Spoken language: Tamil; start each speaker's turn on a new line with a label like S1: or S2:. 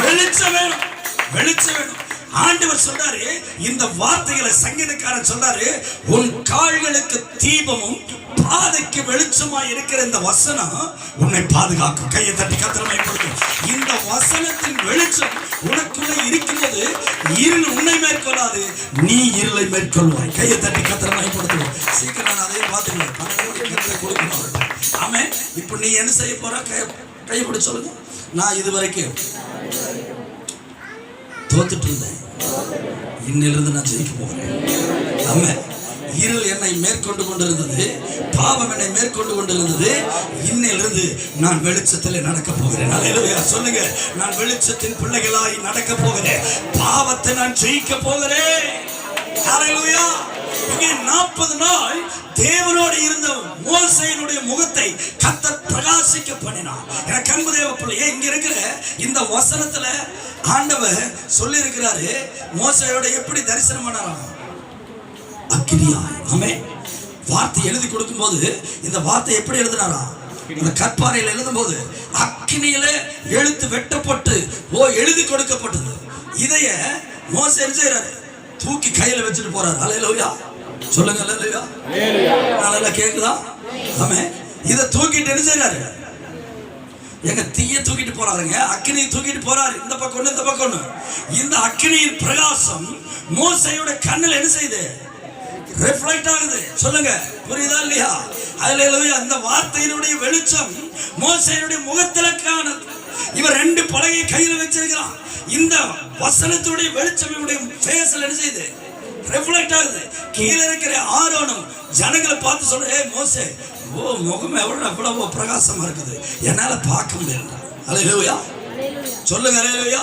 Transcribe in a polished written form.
S1: வெளிச்சம் வேணும், வெளிச்சம் வேணும். ஆண்டவர் சொல்றாரு, இந்த வார்த்தைகளை சங்கீதக்காரன் சொல்றாரு, உன் கால்களுக்கு தீபமும் பாதைக்கு வெளிச்சமா இருக்கிற இந்த வசனம் உன்னை பாதுகாக்கும். கையை தட்டி கத்திரமை கொடுக்கும். இந்த வசனத்தின் வெளிச்சம் உனக்குள்ள இருக்கும்போது இருள் உன்னை மேற்கொள்ளாது, நீ இருளை மேற்கொள்வாய். கையை தட்டி கத்திரமை கொடுக்கும். சீக்கிரம் நான் அதையும் பார்த்துக்கிறேன், கொடுக்கணும். ஆமே. இப்ப நீ என்ன செய்ய போற? கையை பிடி சொல்லுங்க. நான் இது வரைக்கும் தோத்துட்டு இருந்தேன், இன்னிலிருந்து நான் ஜெயிக்க போகிறேன். ஆமே. இருள் என்னை மேற்கொண்டு கொண்டிருந்தது, பாவம் என்னை மேற்கொண்டு கொண்டிருந்தது, இன்னிலிருந்து நான் வெளிச்சத்தில் நடக்க போகிறேன். அல்லேலூயா சொல்லுங்க. நான் வெளிச்சத்தின் பிள்ளைகளாய் நடக்க போகிறேன். பாவத்தை நான் ஜெயிக்க போகிறேன். அல்லேலூயா. இங்கே 40 நாள் தேவனோடு இருந்த மோசேயினுடைய முகத்தை கர்த்தர் பிரகாசிக்க பண்ணினார். எனக்கு அன்பு தேவ பிள்ளையே, இங்க இருக்கிற இந்த வசனத்துல ஆண்டவர் சொல்லி இருக்கிறாரு, மோசேயோட எப்படி தரிசனம் பண்ணாராம்? அக்கினியாய். ஆமே. வார்த்தை எழுதி கொடுக்கும் போது இந்த வார்த்தை எப்படி எழுதினாரா? இந்த கற்பாறையில் எழுதும் போது அக்கினியில எழுத்து வெட்டப்பட்டு எழுதி கொடுக்கப்பட்டது. இதைய மோசே என்ன செய்யறாரு? தூக்கி கையில வச்சுட்டு போறாரு. அல்லேலூயா சொல்லுங்க. அல்லேலூயா. நல்லா கேக்குதா? ஆமே. இதை தூக்கிட்டு என்ன செய்யறாரு? எங்க தீய தூக்கிட்டு போறாருங்க, அக்கினியை தூக்கிட்டு போறாரு. இந்த பக்கம் இந்த பக்கம். இந்த அக்கினியின் பிரகாசம் மோசேயோட கண்ணில் என்ன செய்யுது? ரிஃப்ளெக்ட் ஆகுது. சொல்லுங்க, புரியுதா இல்லையா? அல்லேலூயா. அந்த வார்த்தையினுடைய வெளிச்சம் மோசேயுடைய முகத்துல காணுது. இவர் 2 பலகை கையில வச்சிருக்கிறான். இந்த வசனத்துடைய வெளிச்சம் இவருடைய ஃபேஸ்ல என்ன செய்யுது? ரிஃப்ளெக்ட் ஆகுது. கீழே இருக்கிற ஆரோனும் ஜனங்களை பார்த்து சொல்ற, ஏய் மோசே, முகம் எவ்வளவு பிரகாசமா இருக்குது, என்னால பார்க்க முடியல. அல்லேலூயா சொல்லுங்க. அல்லேலூயா.